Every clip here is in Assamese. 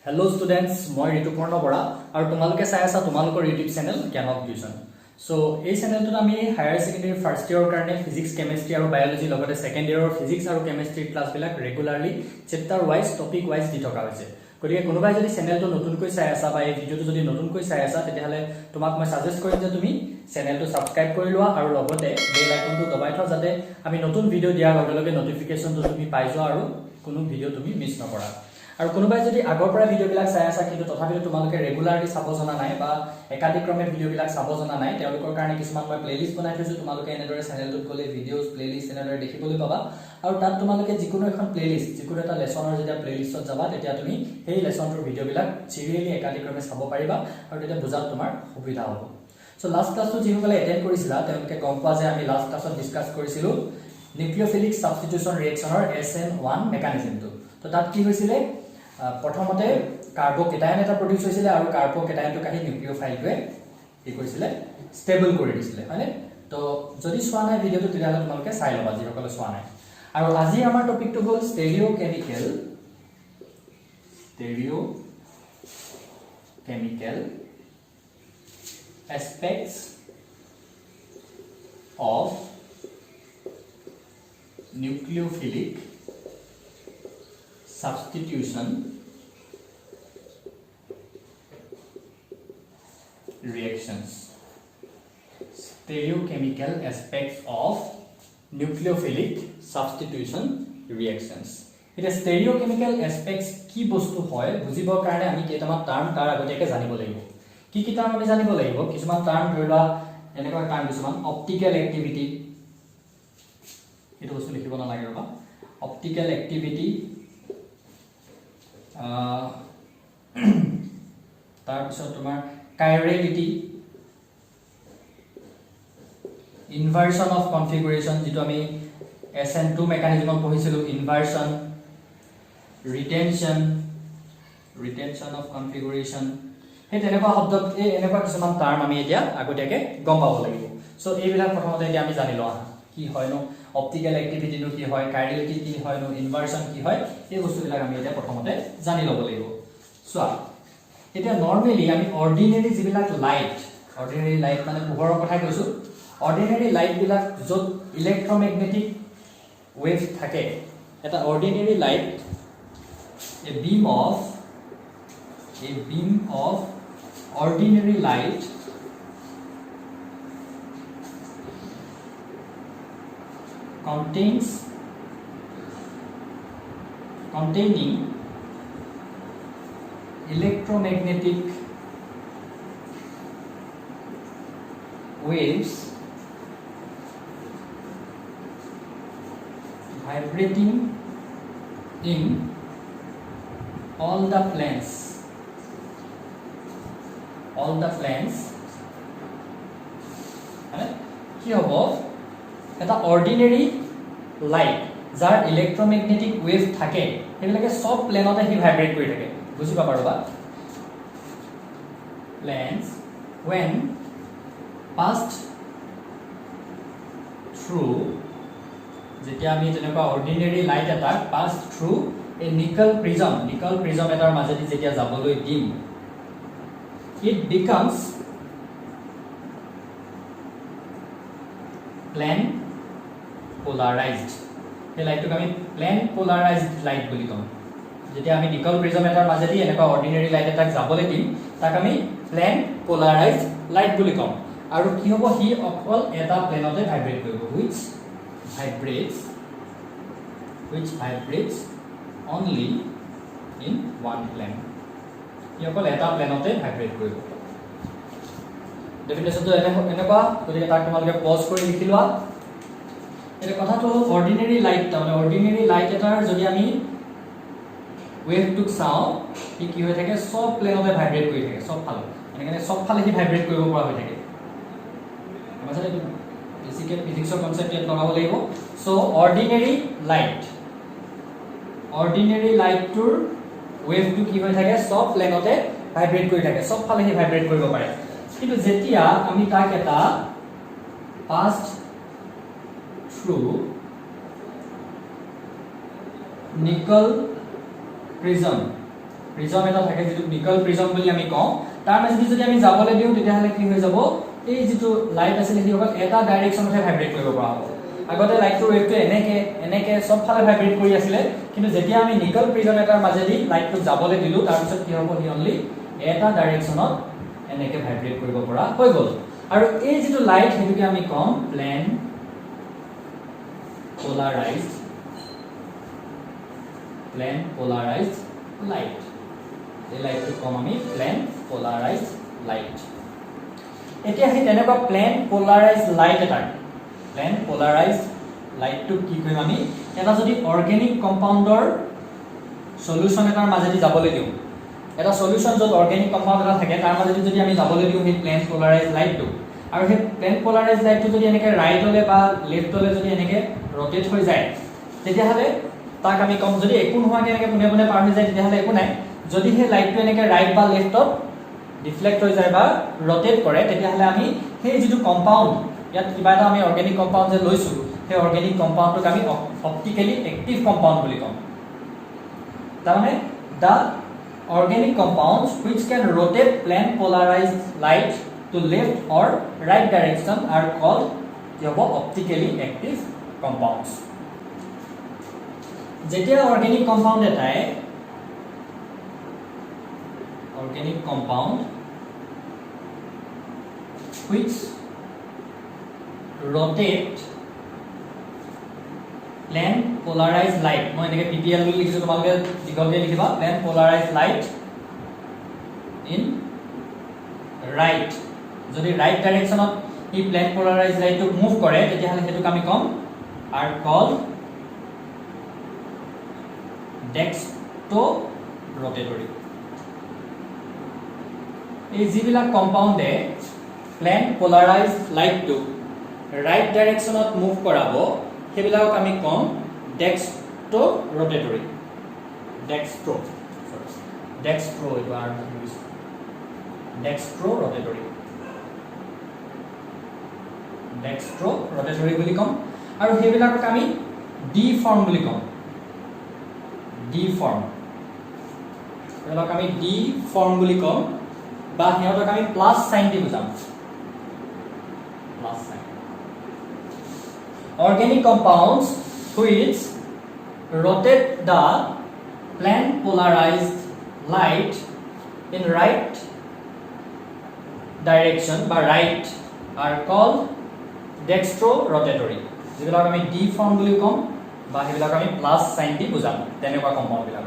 Hello students, মই ঋতুপৰ্ণ বৰা আৰু তোমালোকে চাই আছা তোমালোকৰ YouTube চেনেল জ্ঞানক টিউচন। সো এই চেনেলটোত আমি হায়াৰ সেকেন্ডাৰী ফাৰ্ষ্ট ইয়াৰৰ কাৰণে ফিজিক্স, কেমিষ্ট্ৰি আৰু বায়োলজি লগতে সেকেন্ড ইয়াৰৰ ফিজিক্স আৰু কেমিষ্ট্ৰি ক্লাছবিলাক regularly chapter wise topic wise দি থকা হৈছে। গতিকে কোনোবাই যদি চেনেলটো নতুনকৈ চাই আছা বা এই ভিডিওটো যদি নতুনকৈ চাই আছা তেতিয়াহলে তোমাক মই সাজেষ্ট কৰিম যে তুমি চেনেলটো সাবস্ক্ৰাইব কৰি লোৱা আৰু লগতে বেল আইকনটো দবাই থোৱা যাতে আমি নতুন ভিডিও দিয়াৰ লগে লগে নটিফিকেশনটো তুমি পাই যোৱা আৰু কোনো ভিডিও তুমি মিছ নকৰা। আৰু কোনোবাই যদি আগৰ পৰা ভিডিওবিলাক চাই আছা কিন্তু তথাপিও তোমালোকে ৰেগুলাৰলি চাব জনা নাই বা একাধিক্ৰমে ভিডিওবিলাক চাব জনা নাই তেওঁলোকৰ কাৰণে কিছুমান মই প্লেলিষ্ট বনাই থৈছো। তোমালোকে এনেদৰে চেনেলটোত গলে ভিডিওজ প্লেলিষ্ট এনেদৰে দেখিবলৈ পাবা আৰু তাত তোমালোকে যিকোনো এখন প্লেলিষ্ট যিকোনো এটা লেসনৰ যেতিয়া প্লেলিষ্টত যাবা তেতিয়া তুমি সেই লেসনটোৰ ভিডিওবিলাক চিৰিয়েলি একাধিক্ৰমে চাব পাৰিবা আৰু তেতিয়া বুজাত তোমাৰ সুবিধা হ'ব। সো লাষ্ট ক্লাছটো যিসকলে এটেন্ড কৰিছিলা তেওঁলোকে গম পোৱা যে আমি লাষ্ট ক্লাছত ডিসকাস কৰিছিলো নিউক্লিওফিলিক সাবস্টিটিউশন ৰিঅ্যাকচনৰ SN1 মেকানিজমটো। তো তাত কি হৈছিলে প্ৰথমতে কাৰ্বকেটায়ন এটা প্ৰডিউস হৈছিলে আৰু কাৰ্বকেটায়নটো কাহি নিউক্লিওফাইলটোৱে কি কৰিছিলে ষ্টেবল কৰি দিছিলে হয়নে। তো যদি চোৱা নাই ভিডিওটো তেতিয়াহলে তোমালোকে চাই লবা যিসকলে চোৱা নাই। আৰু আজি আমাৰ টপিকটো হ'ল ষ্টেৰিঅকেমিকেল aspects of nucleophilic substitution reactions. Stereochemical aspects of nucleophilic substitution reactions. এটা stereochemical aspects কি বস্তু হয় বুজিবৰ কাৰণে আমি কেইটামান টাৰ্ম তাৰ আগতীয়াকৈ জানিব লাগিব। কি টাৰ্ম আমি জানিব লাগিব? কিছুমান টাৰ্ম ধৰিলা এনেকুৱা টাৰ্ম কিছুমান অপটিক্যাল এক্টিভিটি, এটা বস্তু লিখিব নালাগে ৰবা। অপটিক্যাল এক্টিভিটি তাৰ পিছত তোমাৰ কাইৰেলিটি, ইনভাৰ্সন অফ কনফিগাৰেশন যেটো আমি SN2 মেকানিজমত পঢ়িছিলো, ইনভাৰ্সন, ৰিটেনশন অফ কনফিগাৰেশন। হে তেনেকুৱা শব্দ এনেকুৱা কিছুমান টাৰ্ম আমি এতিয়া আগতীয়াকে গম পাব লাগিব। সো এইবিলাক প্ৰথমতে এতিয়া আমি জানি লওঁ কি হয়নো অপটিক্যাল এক্টিভিটি নো কি হয়, কাইৰেলিটি কি হয়নো, ইনভাৰ্সন কি হয়, এই বস্তুবিলাক আমি এতিয়া প্ৰথমতে জানি ল'ব লাগিব। সো এতিয়া নৰমালি আমি অৰ্ডিনাৰি যিবিলাক লাইট, অৰ্ডিনাৰি লাইট মানে পোহৰৰ কথা কৈছো, অৰ্ডিনাৰি লাইট বিলাক যত ইলেক্ট্ৰমেগনেটিক ওয়েভ থাকে, এটা অৰ্ডিনাৰি light a beam of ordinary light containing electromagnetic waves vibrating in all the planes কি হ'ব এটা অৰ্ডিনাৰি লাইট যাৰ ইলেক্ট্ৰমেগনেটিক ওয়েভ থাকে সেইবিলাকে সব প্লেনতে হি ভাইব্ৰেট কৰি থাকে। বুজি পাবা ৰবা। planes when passed through, যেতিয়া আমি তেনেকুৱা অৰ্ডিনাৰি লাইট এটা পাস থ্ৰু এ নিকেল প্ৰিজম এটাৰ মাজেদি যেতিয়া যাবলৈ দিম, it becomes plane polarized. এই লাইটটোক আমি প্লেন polarized লাইট বুলি কওঁ। যেতিয়া আমি নিকেল প্ৰিজম এটাৰ মাজেদি এনেকুৱা অৰ্ডিনাৰি লাইট এটাক যাবলৈ দিম তাক আমি প্লেন polarized লাইট বুলি কওঁ। আৰু কি হ'ব, হি অকল এটা প্লেনতে ভাইব্ৰেট কৰিব, which vibrates only in one plane. ই অকল এটা প্লেনতে ভাইব্ৰেট কৰিব। ডেফিনেশনটো এনেকুৱা, গতিকে তাক তোমালোকে পজ কৰি লিখি লোৱা। এটা কথাটো অৰ্ডিনাৰি লাইট, মানে অৰ্ডিনাৰি লাইট এটাৰ যদি আমি ওয়েভটোক চাওঁ ই কি হৈ থাকে, সব প্লেনতে ভাইব্ৰেট কৰি থাকে, সব ফালে এনেকৈ সব ফালে হি ভাইব্ৰেট কৰিব পৰা হৈ থাকে। মানে এইটো বেসিক ফিজিক্সৰ কনসেপ্ট ইয়াত লগাব লাগিব। সো অৰ্ডিনাৰি লাইটটোৰ ওয়েভটো কি হৈ থাকে, সব প্লেনতে ভাইব্ৰেট কৰি থাকে, সব ফালে হি ভাইব্ৰেট কৰিব পাৰে। কিন্তু যেতিয়া আমি তাক এটা passed through nickel prism prism এটা থাকে যেটো নিকল প্ৰিজম বুলি আমি কওঁ তাৰ মাজেদি যদি আমি যাবলৈ দিও তেতিয়া হলে কি হৈ যাব এই যেটো লাইট আছে হেতি হল এটা ডাইৰেকশনতে ভাইব্ৰেট কৰিব পৰা হ'ব আগতে লাইটটো ৱেভটো এনেকে সব ফালে ভাইব্ৰেট কৰি আছিল কিন্তু যেতিয়া আমি নিকল প্ৰিজম এটাৰ মাজেদি লাইটটো যাবলৈ দিলো তাৰ পিছত কি হ'ব হি অনলি এটা ডাইৰেকশনত এনেকে ভাইব্ৰেট কৰিব পৰা হৈ গল আৰু এই যেটো লাইট হেতুকে আমি কম প্লেন polarized light এই লাইটটো কম আমি প্লেন polarized light এতিয়া হে তেনেকুৱা প্লেন polarized light টো কি কৰিম আমি এটা যদি অৰ্গেনিক কম্পাউণ্ডৰ সলিউশন এটাৰ মাজেদি যাবলৈ দিও এটা সলিউশন যত অৰ্গেনিক কম্পাউণ্ড এটা থাকে তাৰ মাজেদি যদি আমি যাবলৈ দিও হে প্লেন polarized light টো আৰু হে প্লেন polarized light টো যদি এনেকে ৰাইটলে বা লেফটলে যদি এনেকে rotate হৈ যায় তেতিয়া হলে তাক আমি কম যদি একো নোহোৱাকে এনেকে পুনে পুনে পাৰ হৈ যায় তেতিয়া হলে একো নাই যদি হে লাইটটো এনেকে ৰাইট বা লেফটত ডিফ্লেক্ট হৈ যায় বা rotate কৰে তেতিয়া হলে আমি সেই যেটো কম্পাউণ্ড ইয়াত কিবা এটা আমি অৰ্গেনিক কম্পাউণ্ড যে লৈছো সেই অৰ্গেনিক কম্পাউণ্ডক আমি অপটিক্যালি এক্টিভ কম্পাউণ্ড বুলি কম তাৰমানে দা organic compounds which can rotate plane polarized light to left or right direction are called optically active compounds. Jetia organic compound एटाए organic compound which rotate plane polarized light মই এনেকে PPL বুলি লিখিছো তোমালোকে দিগলকে লিখিবা plane polarized light in right যদি right directionত এই plane polarized light to move কৰে তেতিয়া হলে হেতুক আমি কম are called dextrorotatory এই যিবিলাক কম্পাউণ্ডে plane polarized light to right directionত move কৰাব হেবিলাকক আমি কম dextrorotatory dextrorotatory বুলি কম আৰু হেবিলাকক আমি deform বুলি কম হেবিলাকক আমি deform বুলি কম বা হেহঁতক আমি প্লাস সাইন দি বুজাম plus sign organic compounds which rotate the plane polarized light in right direction by right are called dextrorotatory যেবিলাক আমি deform বুলি কম বা হেবিলাক আমি প্লাস সাইন দি বুজাম তেনেকুৱা কম্পাউণ্ড বিলাক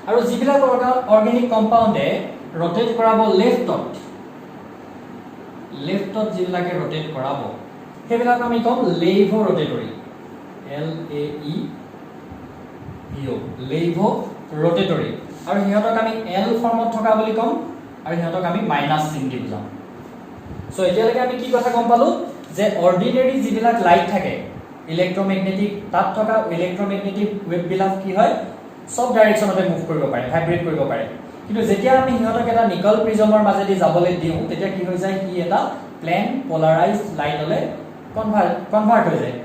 আৰু যিবিলাক অৰ্গেনিক কম্পাউণ্ডে rotate কৰাব লেফটত যিবিলাকে rotate কৰাব হেবিলাক আমি কম levorotatory levorotatory আৰু হিহঁতক আমি L ফৰ্মত থকা বুলি কম আৰু হিহঁতক আমি মাইনাস চিন দি বুজাম সো এতিয়ালৈকে আমি কি কথা গম পালো যে অৰ্ডিনাৰি যিবিলাক লাইট থাকে ইলেক্ট্ৰমেগনেটিক তাত থকা ইলেক্ট্ৰমেগনেটিক ওয়েভ বিলাক কি হয় সব ডাইৰেকশনতে মুভ কৰিব পাৰে ভাইব্ৰেট কৰিব পাৰে কিন্তু যেতিয়া আমি হিহঁতক এটা নিকল প্ৰিজমৰ মাজেদি যাবলৈ দিও তেতিয়া কি হৈ যায় কি এটা প্লেন পোলাৰাইজড লাইটলে কনভাৰ্ট হৈ যায়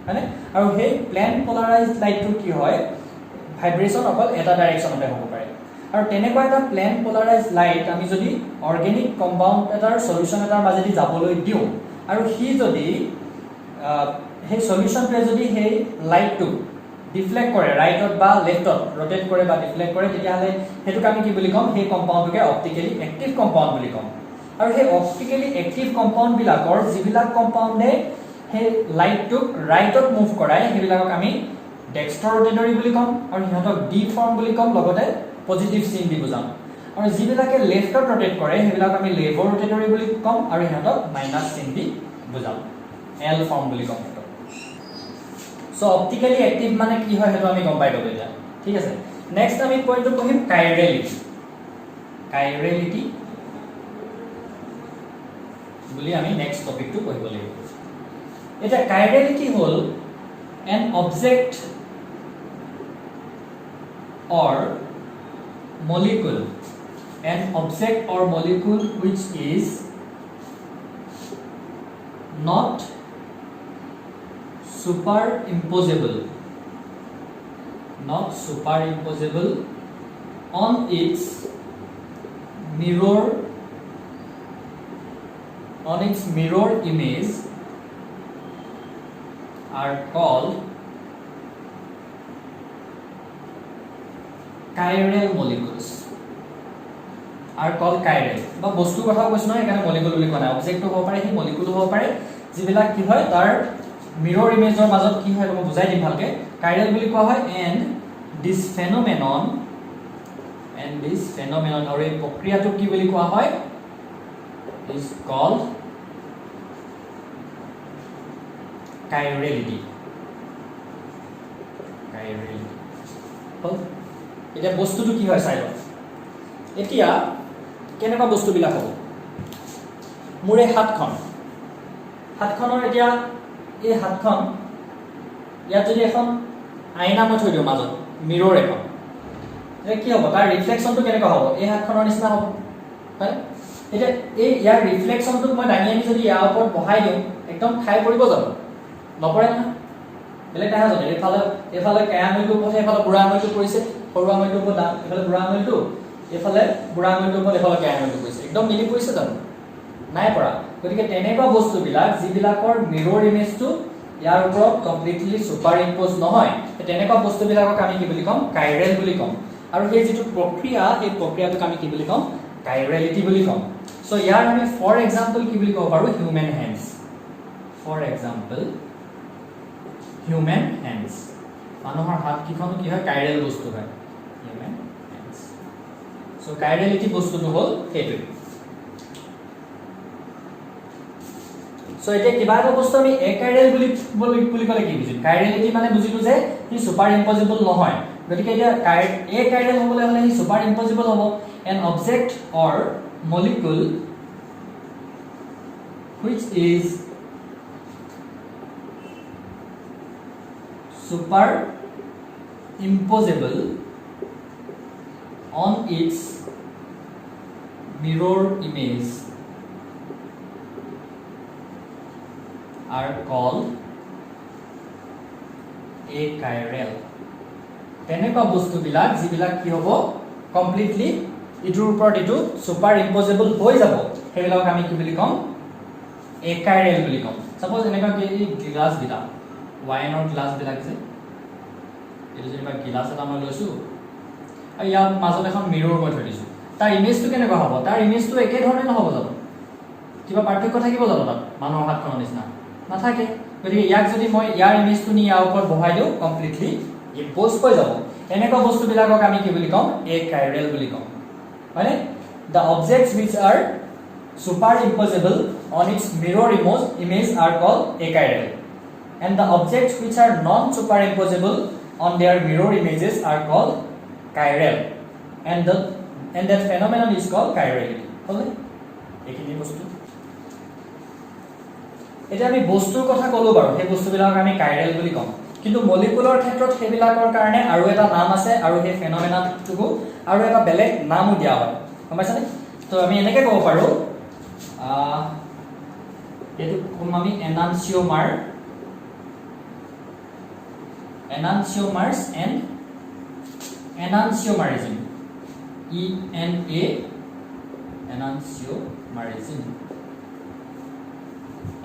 মানে আৰু সেই প্লেন পোলাৰাইজড লাইটটো কি হয় ভাইব্ৰেচন অকল এটা ডাইৰেকশনতে হ'ব পাৰে আৰু তেনেকুৱা এটা প্লেন পোলাৰাইজড লাইট আমি যদি অৰ্গেনিক কম্পাউণ্ড এটাৰ সলিউশন এটাৰ মাজেদি যাবলৈ দিও আৰু হি যদি সেই সলিউশনটোৱে যদি সেই লাইটটো ডিফ্লেক্ট কৰে ৰাইটত বা লেফটত rotate কৰে বা ডিফ্লেক্ট কৰে তেতিয়া হলে হেতুক আমি কি বুলি কম সেই কম্পাউণ্ডকে অপটিক্যালি এক্টিভ কম্পাউণ্ড বুলি কম আৰু সেই অপটিক্যালি এক্টিভ কম্পাউণ্ড বিলাকৰ যিবিলাক কম্পাউণ্ডে সেই লাইটটোক ৰাইটত মুভ কৰায় হেবিলাকক আমি ডেক্সট্ৰৰটেটৰী বুলি কম আৰু হিহঁতক ডিফৰ্ম বুলি কম লগতে পজিটিভ চিন দি বুজাম আৰু যিবিলাকে লেফটত rotate কৰে হেবিলাক আমি লেভৰটেটৰী বুলি কম আৰু হিহঁতক মাইনাস চিন দি বুজাম L ফৰ্ম বুলি কম হেতু সো অপটিক্যালি এক্টিভ মানে কি হয় হেতু আমি গম পাই গলো এতিয়া ঠিক আছে নেক্সট আমি পইণ্টটো পঢ়িম কাইৰেলিটি বুলি আমি নেক্সট টপিকটো পঢ়িব লাগিব এটা কাইৰেলিটি হল an object or molecule which is not superimposable on its mirror image are called chiral molecules. Are called chiral. বা বস্তু কথা কৈছ নহয় এখানে মলিকুল বুলি কোৱা নাই অবজেক্ট হ'ব পাৰে হি মলিকুল হ'ব পাৰে যিবিলাক কি হয় তাৰ মিৰৰ ইমেজৰ মাজত কি হয় মই বুজাই দিম ভালকে chiral বুলি কোৱা হয় and this phenomenon আৰু এই প্ৰক্ৰিয়াটো কি বুলি কোৱা হয় is called chirality. এতিয়া বস্তুটো কি হয় চাই লওঁ এতিয়া কেনেকুৱা বস্তুবিলাক হ'ব মোৰ এই হাতখনৰ এতিয়া এই হাতখন ইয়াত যদি এখন আইনা মই থৈ দিওঁ মাজত মিৰৰ এখন এতিয়া কি হ'ব তাৰ ৰিফ্লেকশ্যনটো কেনেকুৱা হ'ব এই হাতখনৰ নিচিনা হ'ব হয় এতিয়া এই ইয়াৰ ৰিফ্লেকশ্যনটোক মই দাঙি আনি যদি ইয়াৰ ওপৰত বহাই দিওঁ একদম খাই পৰিব যাব নপৰে না বেলেগ দেখা যাব এইফালে কেৰা আঙুলিটো ওপৰত এইফালে বুঢ়া আঙুলিটো পৰিছে সৰু আঙুলিটো ওপৰত এইফালে বুঢ়া আঙুলিটো এইফালে বুঢ়া আঙুলিটোৰ ওপৰত এইফালে কেৰা আঙুলিটো পৰিছে একদম মিলি পৰিছে জানো নাই পৰা গতিকে তেনেকুৱা বস্তুবিলাক যিবিলাকৰ মিৰৰ ইমেজটো ইয়াৰ ওপৰত কমপ্লিটলি সুপাৰ ইম্প'জ নহয় তেনেকুৱা বস্তুবিলাকক আমি কি বুলি ক'ম কাইৰেল বুলি ক'ম আৰু সেই যিটো প্ৰক্ৰিয়া সেই প্ৰক্ৰিয়াটোক আমি কি বুলি ক'ম কাইৰেলিটি বুলি ক'ম সো ইয়াৰ আমি ফৰ এক্সাম্পল কি বুলি ক'ব পাৰো human hands for example human hands মানুহৰ হাত কিখন কি হয় কাইৰেল বস্তু হয় হিউমেন হেণ্ডছ সো কাইৰেলিটি বস্তুটো হ'ল সেইটোই সো এতিয়া কিবা এটা বস্তু আমি একাইৰেল বুলি ক'লে কি বুজিম কাইৰেলিটি মানে বুজিলো যে ই সুপাৰ ইম্পজিবল নহয় গতিকে এতিয়া একাইৰেল হ'বলৈ হ'লে ই সুপাৰ ইম্পজিবল হ'ব an object or molecule which is superimposable on its mirror image are called achiral. তেনেকুৱা বস্তুবিলাক যিবিলাক কি হ'ব কমপ্লিটলি ইটোৰ ওপৰত ইটো সুপাৰ ইম্পজিবল হৈ যাব সেইবিলাক আমি কি বুলি ক'ম একাইৰেল বুলি ক'ম সাপোজ এনেকুৱা কি গ্লাছ গিলা ওয়াইনৰ গ্লাছ বিলাক যে এটো যেনিবা গ্লাছ এটা মই লৈছো আৰু ইয়াৰ মাজত এখন মিৰৰ মই থৈ দিছো তাৰ ইমেজটো কেনেকুৱা হ'ব তাৰ ইমেজটো একে ধৰণে নহ'ব জানো কিবা পাৰ্থক্য থাকিব জানো তাত মানুহৰ হাতখনৰ নিচিনা নাথাকে গতিকে ইয়াক যদি মই ইয়াৰ ইমেজটো নি ইয়াৰ ওপৰত বহাই দিওঁ কমপ্লিটলি ইম্প'জ হৈ যাব এনেকুৱা বস্তুবিলাকক আমি কি বুলি ক'ম একাইৰেল বুলি ক'ম হয়নে the objects which are superimposable on its mirror image are called achiral and the objects which are non superimposable on their mirror images are called chiral and that phenomenon is called chirality হলে এখিনি বস্তু এটা আমি বস্তুৰ কথা কলো বাৰু সেই বস্তুবিলাক আমি কাইৰেল বুলি কম কিন্তু মলিকুলৰ ক্ষেত্ৰত সেইবিলাকৰ কাৰণে আৰু এটা নাম আছে আৰু সেই ফেনোমেনাটো আৰু এটা বেলেগ নামও দিয়া হয় গম পাইছানে তো আমি এনেকৈ ক'ব পাৰো এটো কম আমি enantiomers and enantiomerism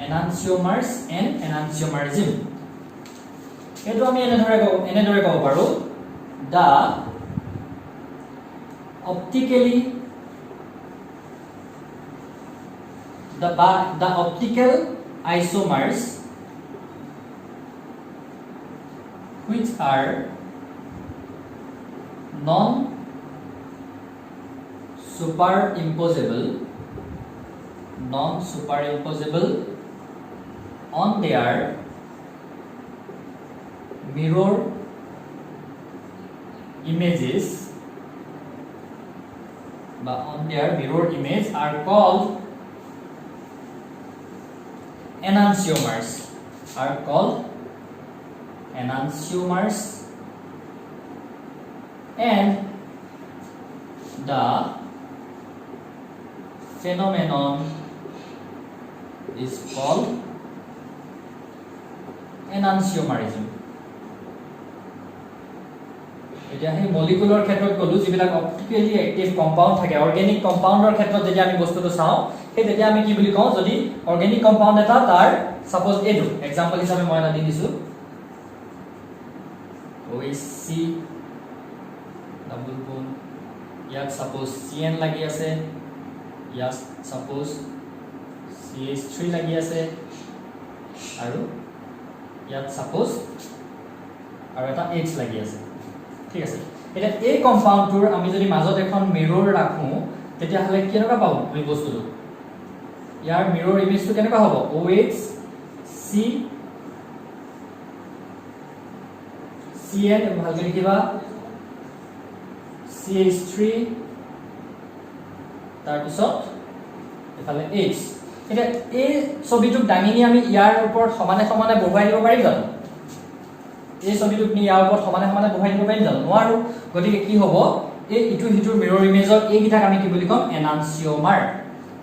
enantiomers and enantiomerism এটো আমি এনেদৰে ক'ব পাৰো the optical isomers which are non superimposable on their mirror images but on their mirror image are called enantiomers and the phenomenon is called enantiomerism এতিয়া হে মলিকুলাৰ ক্ষেত্ৰত গলো যিবিলাক অপটিক্যালি এক্টিভ কম্পাউন্ড থাকে অৰ্গেনিক কম্পাউন্ডৰ ক্ষেত্ৰত যদি আমি বস্তুটো চাও সেই তেতিয়া আমি কি বুলি কওঁ যদি অৰ্গেনিক কম্পাউন্ড এটা তাৰ সাপোজ এটো एग्जांपल হিচাপে মই এটা দি দিছো OHC ডাবল বন্ড ইয়াত সাপোজ CN লাগি আছে ইয়াত সাপোজ CH3 লাগি আছে আৰু ইয়াত সাপোজ আৰু এটা H লাগি আছে ঠিক আছে এটা এই কম্পাউন্ডটোৰ আমি যদি মাজত এখন মিৰৰ ৰাখো তেতিয়া হলে কেনেকুৱা পাব আমি বস্তুটো ইয়াৰ মিৰৰ ইমেজটো কেনেকুৱা হ'ব OHC CN ভালকৈ লিখিবা CH3 তাৰ পিছত এফালে H এটা এই ছবিটোক দাঙিনি আমি ইয়াৰ ওপৰত সমানে সমানে বহাই দিব পাৰিম জানো এই ছবিটোক নি ইয়াৰ ওপৰত সমানে সমানে বহাই দিব পাৰিম জানো নোৱাৰো গতিকে কি হ'ব এই ইটো হিটোৰ মিৰৰ ইমেজৰ এই গিটাক আমি কি বুলি কম এনান্সিওমাৰ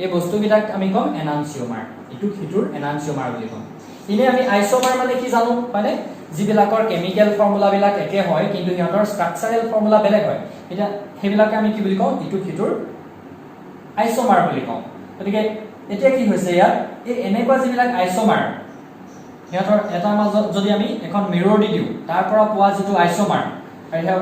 এই বস্তু গিটাক আমি কম এনান্সিওমাৰ ইটো হিটোৰ এনান্সিওমাৰ বুলি কম ইনে আমি আইসোমাৰ মানে কি জানো মানে যিবিলাকৰ কেমিক্যাল ফৰ্মুলা বিলাক একে হয় কিন্তু ইহঁতৰ ষ্ট্ৰাকচাৰেল ফৰ্মুলা বেলেগ হয় এটা হেবিলাকে আমি কি বুলি কওঁ ইটো হিটোৰ আইসোমাৰ বুলি কওঁ গতিকে এতিয়া কি হৈছে ইয়াত এই এনেকুৱা যিবিলাক আইসোমাৰ ইহঁতৰ এটা মাজত যদি আমি এখন মিৰৰ দি দিও তাৰ পৰা পোৱা যিটো আইসোমাৰ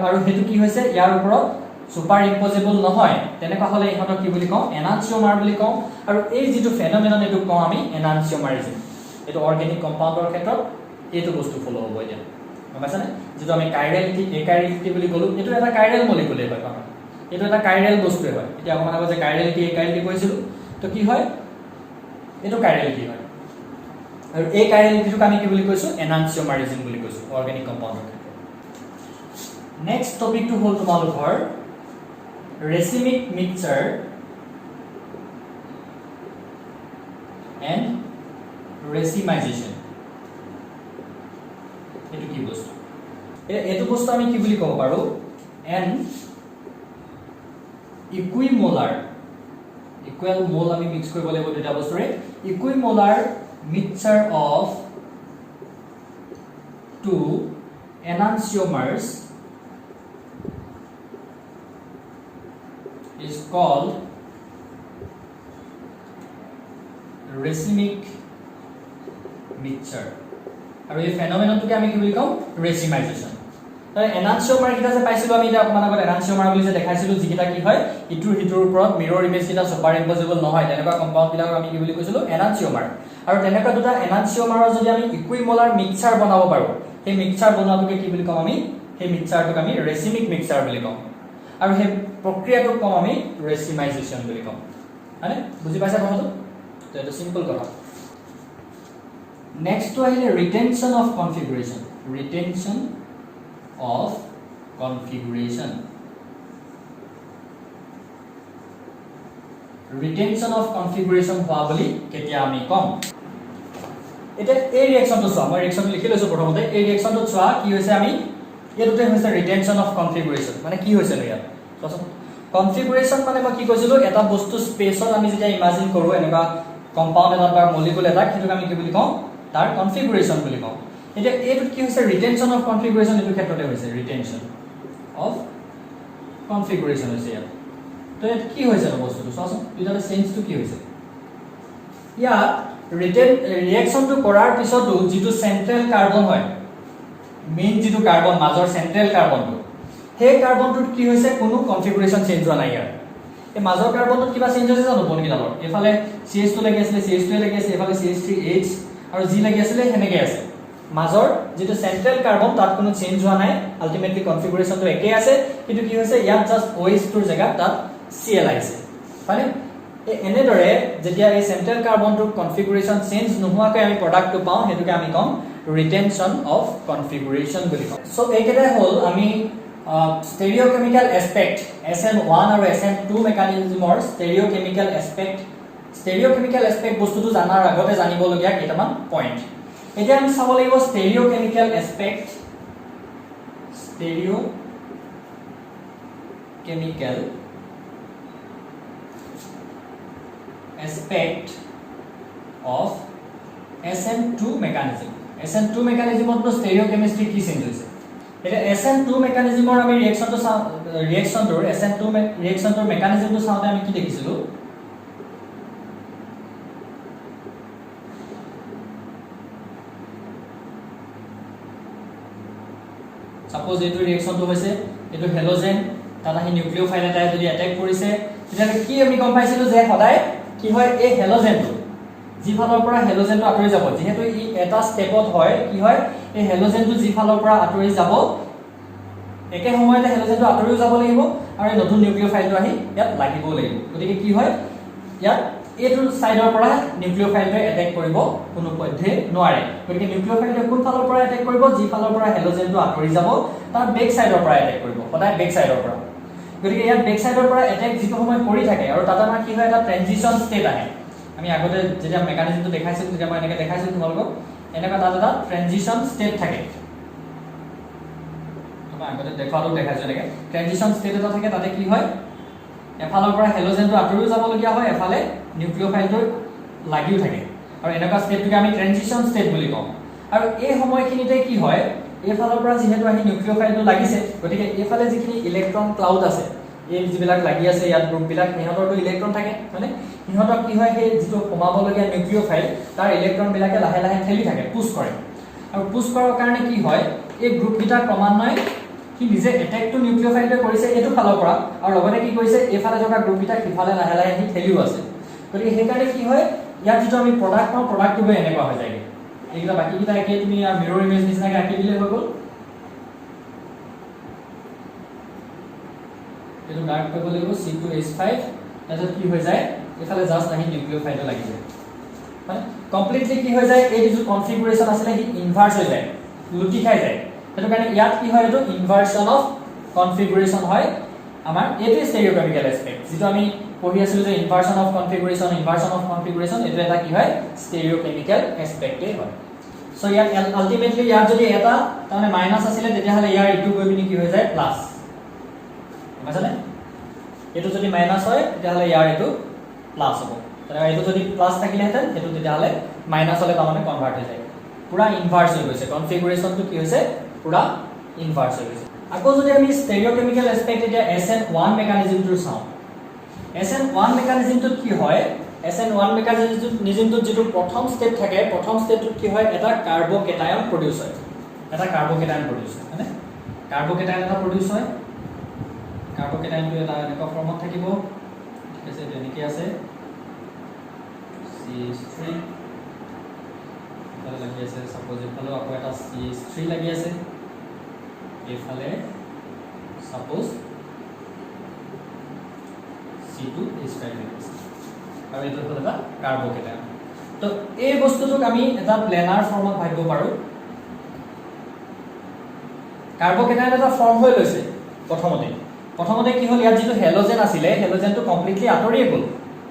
আৰু হেতু কি হৈছে ইয়াৰ ওপৰত সুপাৰ ইম্পজিবল নহয় তেনেকুৱা হলে ইহঁতক কি বুলি কওঁ এনান্সিওমাৰ বুলি কওঁ আৰু এই যিটো ফেনোমেনন এটো কওঁ আমি এনান্সিওমাৰিজম এটো অৰ্গেনিক কম্পাউণ্ডৰ ক্ষেত্ৰত এটো বস্তু ফলো হ'ব এতিয়া গমাইছানে যেটো আমি কাইৰেলিটি একাইৰেলিটি বুলি কলো এটো এটা কাইৰেল মলিকুলে হয় কাৰণ এটো এটা কাইৰেল বস্তুৱে হয় এতিয়া অকমান আগতে কাইৰেলিটি একাইৰেলিটি কৈছিলো তো কি হয় এটো কাইৰেলিটি হয় আৰু এই কাইৰেলিটিটোক আমি কি বুলি কৈছো এনান্সিওমাৰিজম বুলি কৈছো অৰ্গেনিক কম্পাউণ্ডৰ ক্ষেত্ৰত নেক্সট টপিকটো হল তোমালোকৰ racemic mixture and racemization এটো কি বস্তু এটো বস্তু আমি কি বুলি কব পাৰো n equimolar equal mole আমি মিক্স কৰিব লাগিব দুটা বস্তুৰে equimolar mixture of two enantiomers is called racemic mixture আৰু এই ফেনোমেননটোকে আমি কি বুলি কম ৰেচিমাইজেশন তাৰে এনান্সিওমাৰ কিটা যে পাইছিলো আমি এটা অকমান আগত এনান্সিওমাৰ বুলি যে দেখাইছিলো যিকিটা কি হয় ইটোৰ হিটোৰ ওপৰত মিৰৰ ইমেজ কিটা সুপাৰ ইম্পজিবল নহয় তেনেকুৱা কম্পাউণ্ড বিলাক আমি কি বুলি কৈছিলো এনান্সিওমাৰ আৰু তেনেকুৱা দুটা এনান্সিওমাৰৰ যদি আমি ইকুইমোলাৰ মিক্সচাৰ বনাব পাৰো সেই মিক্সচাৰ বনোৱাটোকে কি বুলি কম আমি সেই মিক্সচাৰটোক আমি ৰেচিমিক মিক্সচাৰ বুলি কম আৰু সেই প্ৰক্ৰিয়াটোক কম আমি ৰেচিমাইজেশন বুলি কম মানে বুজি পাইছা কথাটো তো এটা সিম্পল কথা নেক্সট টু আহিলে ৰিটেনশন অফ কনফিগুৰেশন ৰিটেনশন অফ কনফিগুৰেশন ৰিটেনশন অফ কনফিগুৰেশন হোৱা বুলি কেতিয়া আমি কম এটা এই ৰিঅ্যাকশনটো চোৱা মই ৰিঅ্যাকশনটো লিখি লৈছো প্ৰথমতে এই ৰিঅ্যাকশনটো চোৱা কি হৈছে আমি এটোতে হৈছে ৰিটেনশন অফ কনফিগুৰেশন মানে কি হৈছে ইয়াত চোৱাচোন কনফিগুৰেশন মানে মই কি কৈছিলো এটা বস্তু স্পেচত আমি যেতিয়া ইমাজিন কৰো এনেকা কম্পাউন্ড এটা বা মলিকুল এটা কিটোক আমি কি বুলি কওঁ তাৰ কনফিগুৰেশন বুলি কওঁ এতিয়া এটো কি হৈছে ৰিটেনশন অফ কনফিগুৰেশন এটো ক্ষেত্ৰতে হৈছে ৰিটেনশন অফ কনফিগুৰেশন হৈছে ইয়াত তো এত কি হৈছে বস্তুটো চোৱাচোন ইটাৰ চেঞ্জটো কি হৈছে ইয়াত ৰিঅ্যাকশনটো কৰাৰ পিছতো যিটো সেন্ট্ৰাল কাৰ্বন হয় মেইন যিটো কাৰ্বন মাজৰ সেন্ট্ৰাল কাৰ্বনটো সেই কাৰ্বনটোত কি হৈছে কোনো কনফিগুৰেশন চেঞ্জ হোৱা নাই ইয়াৰ এই মাজৰ কাৰ্বনটোত কিবা চেঞ্জ হৈছে জানো বনকিডালৰ এফালে CH2 লাগি আছিল CH2 লাগি আছে এফালে CH3H আৰু G লাগি আছিল হেনেকে আছে মাজৰ যেটো সেন্ট্ৰাল কাৰ্বন তাত কোনো চেঞ্জ হোৱা নাই আলটিমেটলি কনফিগুৰেশনটো একে আছে কিন্তু কি হৈছে ইয়াত জাস্ট OH টোৰ জায়গা তাত Cl আছে মানে এনেদৰে যেতিয়া এই সেন্ট্ৰাল কাৰ্বনটোৰ কনফিগুৰেশন চেঞ্জ নোহোৱাকৈ আমি প্ৰডাক্টটো পাওঁ হেতুকে আমি কম ৰিটেনশন অফ কনফিগুৰেশন বুলি কওঁ সো এইকেইটা হল আমি stereochemical aspect SN1 আৰু SN2 মেকানিজমৰ stereochemical aspect বস্তুটো জানাৰ আগতে জানিব লগিয়া কেইটামান পইণ্ট এতিয়া আমি চাব লাগিব stereochemical aspect of SN2 mechanism SN2 mechanism of stereochemistry কি চেঞ্জ হৈছে এটা SN2 মেকানিজমৰ আমি ৰিঅ্যাকশনটো SN2 ৰিঅ্যাকশনটোৰ মেকানিজমটো চাওঁতে আমি কি দেখিছিলো সাপোজ এইটো ৰিঅ্যাকশনটো হৈছে এইটো হেলোজেন তাত আহি নিউক্লিওফাইল এটাই যদি অ্যাটাক কৰিছে তেতিয়া কি আমি গম পাইছিলো যে সদায় কি হয় এই হেলোজেনটো যি ফালৰ পৰা হেলোজেনটো আঁতৰি যাব যেহেতু ই এটা স্টেপত হয় কি হয় এই হেলোজেনটো যি ফালৰ পৰা আঁতৰি যাব একে সময়তে হেলোজেনটো আঁতৰিও যাব লাগিব আৰু নতুন নিউক্লিওফাইলটো আহি ইয়াত লাগিব লাগিব গতিকে কি হয় ইয়াত এইটো সাইডৰ পৰা নিউক্লিওফাইলটোৱে অ্যাটাক কৰিব কোনো পদ্ধতি নোৱাৰে গতিকে নিউক্লিওফাইলটোৱে কোন ফালৰ পৰা অ্যাটাক কৰিব যি ফালৰ পৰা হেলোজেনটো আঁতৰি যাব তাৰ বেক সাইডৰ পৰা অ্যাটাক কৰিব সদায় বেক সাইডৰ পৰা গতিকে ইয়াত বেক সাইডৰ পৰা অ্যাটাক যিটো সময় কৰি থাকে আৰু তাত আমাৰ কি হয় এটা ট্ৰানজিশন ষ্টেট আহে আমি আগতে যেতিয়া মেকানিজমটো দেখাইছিলো তেতিয়া মই এনেকৈ দেখাইছিলো তোমালোকক এনেকুৱা তাত এটা ট্ৰানজিশন ষ্টেট থাকে আমি আগতে দেখালো দেখাইছো এনেকৈ ট্ৰানজিশন ষ্টেট এটা থাকে তাতে কি হয় এফালৰ পৰা হেলোজেনটো আঁতৰিও যাবলগীয়া হয় এফালে নিউক্লিওফাইলটো লাগিও থাকে আৰু এনেকুৱা ষ্টেটটোকে আমি ট্ৰানজিশন ষ্টেট বুলি কওঁ আৰু এই সময়খিনিতে কি হয় এফালৰ পৰা যেহেতু আহি নিউক্লিওফাইলটো লাগিছে গতিকে এফালে যিখিনি ইলেক্ট্ৰন ক্লাউড আছে এই যিবিলাক লাগি আছে ইয়াত গ্ৰুপবিলাক ইহঁতৰটো ইলেক্ট্ৰন থাকে মানে ইহঁতক কি হয় সেই যিটো কমাবলগীয়া নিউক্লিওফাইল তাৰ ইলেক্ট্ৰনবিলাকে লাহে লাহে ঠেলি থাকে পুশ কৰে আৰু পুশ কৰাৰ কাৰণে কি হয় এই গ্ৰুপকেইটা ক্ৰমান্বয়ে কি নিজে এটেকটো নিউক্লিওফাইলটোৱে কৰিছে এইটো ফালৰ পৰা আৰু লগতে কি কৰিছে এফালে থকা গ্ৰুপকেইটা সিফালে লাহে লাহে আহি ঠেলিও আছে গতিকে সেইকাৰণে কি হয় ইয়াত যিটো আমি প্ৰডাক্ট পাওঁ প্ৰডাক্টটো এনেকুৱা হৈ যায় এইকেইটা বাকীকেইটা একে তুমি মিৰৰ ইমেজ নিচিনাকৈ আঁকি দিলে হৈ গ'ল এইটো ডাৰ্ক কৰিব লাগিব C2H5 তাৰপিছত কি হৈ যায় এফালে জাষ্ট আহি নিউক্লিওফাইলটো লাগি যায় মানে কমপ্লিটলি কি হৈ যায় এই যিটো কনফিগাৰেশ্যন আছিলে সি ইনভাৰ্স হৈ যায় লুটি খাই যায় সেইটো কাৰণে ইয়াত কি হয় এইটো ইনভাৰ্সন অফ কনফিগাৰেশ্যন হয় আমাৰ এইটো ষ্টেৰিঅকেমিকেল এস্পেক্ট যেটো আমি পঢ়ি আছিলো যে ইনভাৰ্সন অফ কনফিগাৰেশ্যন এইটো এটা কি হয় ষ্টেৰিঅকেমিকেল এস্পেক্টে হয় সো ইয়াত আলটিমেটলি ইয়াত যদি এটা মানে মাইনাস আছিলে তেতিয়া হলে ইয়াৰ ইটো গৈ পিনি কি হৈ যায় প্লাস বুঝানে এটো যদি মাইনাস হয় তেতিয়া হলে ইয়াৰ এটো প্লাস হ'ব তাহলে এটো যদি প্লাস থাকিলে হেতেন এটো তেতিয়া হলে মাইনাস হলে তাৰমানে কনভাৰ্ট হৈ যায় পুৰা ইনভাৰ্স হৈ গৈছে কনফিগাৰেশ্যনটো কি হৈছে পুৰা ইনভাৰ্স হৈ গৈছে আকৌ যদি আমি ষ্টেৰিঅকেমিকেল এস্পেক্ট এতিয়া SN1 মেকানিজমটো চাওঁ SN1 মেকানিজমটো কি হয় SN1 মেকানিজমটো যেটো প্ৰথম স্টেপ থাকে প্ৰথম স্টেপটো কি হয় এটা কাৰ্বকেটায়ন প্ৰডিউস হয় এটা কাৰ্বকেটায়ন প্ৰডিউস হয় মানে কাৰ্বকেটায়ন এটা প্ৰডিউস হয় কাৰ্বকেটায়নটো এটা এনেকুৱা ফৰ্মত থাকিব ঠিক আছে এনেকৈ আছে CH3 এটা লাগি আছে সাপোজ এফালে আকৌ এটা CH3 লাগি আছে এফালে সাপোজ C2H5 লাগি আছে আৰু এইটো হ'ল এটা কাৰ্বকেটায়ন তো এই বস্তুটোক আমি এটা প্লেনাৰ ফৰ্মত ভাবিব পাৰো কাৰ্বকেটায়ন এটা ফৰ্ম হৈ লৈছে প্ৰথমতে কি হল ইয়াত যেটো হেলোজেন আছিলে হেলোজেনটো কমপ্লিটলি আঁতৰি গ'ল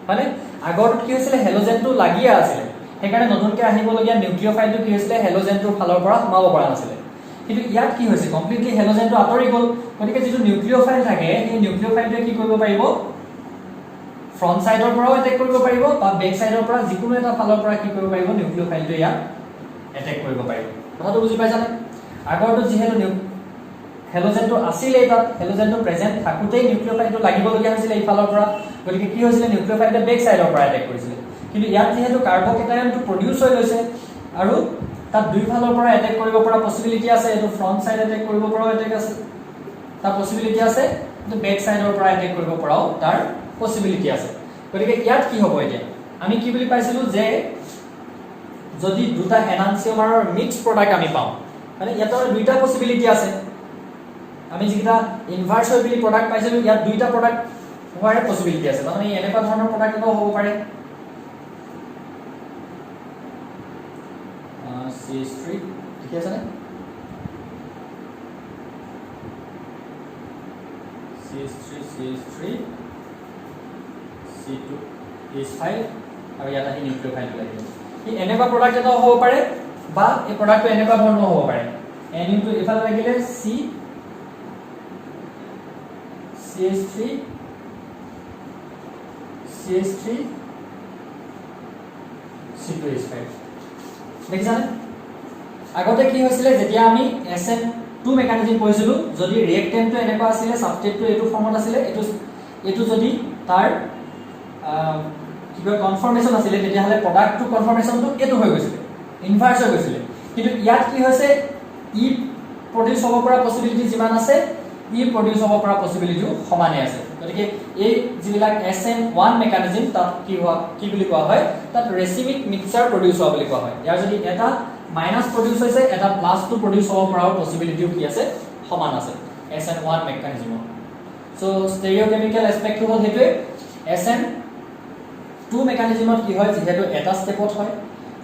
মানে আগৰ কি হৈছিল হেলোজেনটো লাগিয়া আছিল সেইকাৰণে নতুনকৈ আহিবলগীয়া নিউক্লিওফাইলটো কি হৈছিল হেলোজেনটোৰ ফালৰ পৰা সোমাব পৰা নাছিল কিন্তু ইয়াত কি হৈছে কমপ্লিটলি হেলোজেনটো আঁতৰি গ'ল গতিকে যেটো নিউক্লিওফাইল থাকে এই নিউক্লিওফাইলটোৱে কি কৰিব পাৰিব ফ্ৰন্ট সাইডৰ পৰাও এটেক কৰিব পাৰিব বা বেক সাইডৰ পৰা যিকোনো এটা ফালৰ পৰা কি কৰিব পাৰিব নিউক্লিওফাইলটো ইয়াত এটেক কৰিব পাৰিব কথাটো বুজি পাইছানে আগৰটো যিহেতু হেলোজেনটো আছিল তাত হেলোজেনটো প্ৰেজেন্ট থাকুতেই নিউক্লিওফাইলটো লাগিবলগীয়া হৈছিল এই ফালৰ পৰা গতিকে কি হৈছিল নিউক্লিওফাইলটো বেক সাইডৰ পৰা এটেক কৰিছিল কিন্তু ইয়াত যেহেতু কাৰ্বকেটায়নটো প্ৰডিউস হৈ লৈছে আৰু তাত দুই ফালৰ পৰা এটেক কৰিব পৰা পসিবিলিটি আছে এটো ফ্ৰন্ট সাইড এটেক কৰিব পৰা এটেক আছে তাৰ পসিবিলিটি আছে কিন্তু বেক সাইডৰ পৰা এটেক কৰিব পৰাও তাৰ পসিবিলিটি আছে গতিকে ইয়াত কি হ'ব এতিয়া আমি কি বুলি পাইছিলো যে যদি দুটা এনানসিয়মাৰৰ মিক্স প্ৰডাক্ট আমি পাওঁ মানে ইয়াতৰ দুইটা পসিবিলিটি আছে আমি যেটা ইনভাৰ্স হৈ বুলি প্ৰডাক্ট পাইছিলো ইয়াত দুইটা প্ৰডাক্ট হোৱাৰ পসিবিলিটি আছে মানে এনেকুৱা ধৰণৰ প্ৰডাক্ট এটা হ'ব পাৰে CH3 ঠিক আছে না CH3 C2H5 আৰু ইয়াত আহি নিউক্লিওফাইল লাগিব এই এনেকুৱা প্ৰডাক্ট এটা হ'ব পাৰে বা এই প্ৰডাক্টটো এনেকুৱা ধৰণৰ হ'ব পাৰে NU2 ইফালে লাগিলে CH3 C2H5 দেখিছানে আগতে কি হৈছিল যেতিয়া আমি SN টু মেকানিজম পঢ়িছিলো যদি ৰিয়েক্টেণ্টটো এনেকুৱা আছিল সাবস্ট্ৰেটটো এইটো ফৰ্মত আছিল এইটো যদি তাৰ কিবা কনফৰ্মেশন আছিল তেতিয়াহলে প্ৰডাক্টটো কনফৰ্মেশনটো এটো হৈ গৈছিল ইনভাৰ্স হৈ গৈছিল কিন্তু ইয়াত কি হৈছে ই প্ৰডিউস হ'ব পৰা পসিবিলিটি যিমান আছে ই প্ৰডিউস হ'ব পৰা পসিবিলিটিও সমানে আছে গতিকে এই যিবিলাক SN1 মেকানিজম তাত কি বুলি কোৱা হয় তাত ৰেচিমিক মিক্সচাৰ প্ৰডিউস হোৱা বুলি কোৱা হয় ইয়াৰ যদি এটা মাইনাস প্ৰডিউস হৈছে এটা প্লাস টু প্ৰডিউস হ'ব পৰা পসিবিলিটিও কি আছে সমান আছে SN1 মেকানিজম সো স্টেৰিঅকেমিক্যাল এসপেক্ট হ'ল হেতুৱে SN2 মেকানিজমত কি হয় যেহেতু এটা স্টেপত হয়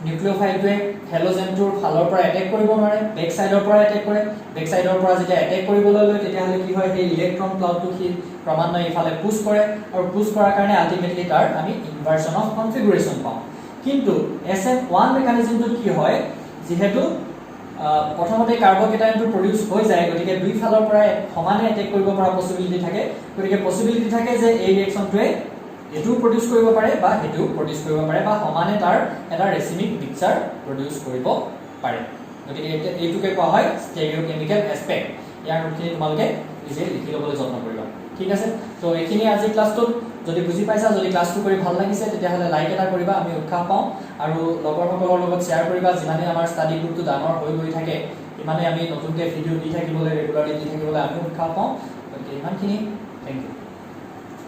নিউক্লিওফাইলটোৱে হেলোজেনটোৰ ফালৰ পৰা এটেক কৰিব নোৱাৰে বেক সাইডৰ পৰা এটেক কৰে বেক সাইডৰ পৰা যেতিয়া এটেক কৰিবলৈ লয় তেতিয়াহলে কি হয় এই ইলেক্ট্ৰন ক্লাউডটো কি ক্ৰমান্বয়ে ইফালে পুশ কৰে আৰু পুশ কৰাৰ কাৰণে আলটিমেটলি তাৰ আমি ইনভাৰ্সন অফ কনফিগাৰেশন পাওঁ কিন্তু SN1 মেকানিজমটো কি হয় যেহেতু প্ৰথমতে কাৰ্বকেটাইনটো প্ৰডিউস হৈ যায় গতিকে দুই ফালৰ পৰা সমানে এটেক কৰিব পৰা পসিবিলিটি থাকে গতিকে পসিবিলিটি থাকে যে এই ৰিঅ্যাকচনটোৱে এটো প্ৰডিউস কৰিব পাৰে বা হেতু প্ৰডিউস কৰিব পাৰে বা সমানে তাৰ এটা ৰেচিমিক মিক্সচাৰ প্ৰডিউস কৰিব পাৰে গতিকে এইটোকে কোৱা হয় স্টেৰিঅকেমিক্যাল এসপেক্ট ইয়াৰ নোটখিনি তোমালোকে নিজে লিখি ল'বলৈ যত্ন কৰিবা ঠিক আছে তো এইখিনি আজি ক্লাছটোত যদি বুজি পাইছা যদি ক্লাছটো কৰি ভাল লাগিছে তেতিয়াহলে লাইক এটা কৰিবা আমি উৎসাহ পাওঁ আৰু লগৰসকলৰ লগত শ্বেয়াৰ কৰিবা যিমানে আমাৰ ষ্টাডি গ্ৰুপটো ডাঙৰ হৈ গৈ থাকে ইমানে আমি নতুনকৈ ভিডিঅ' দি থাকিবলৈ ৰেগুলাৰলি দি থাকিবলৈ আমি উৎসাহ পাওঁ গতিকে ইমানখিনি থ্যাংক ইউ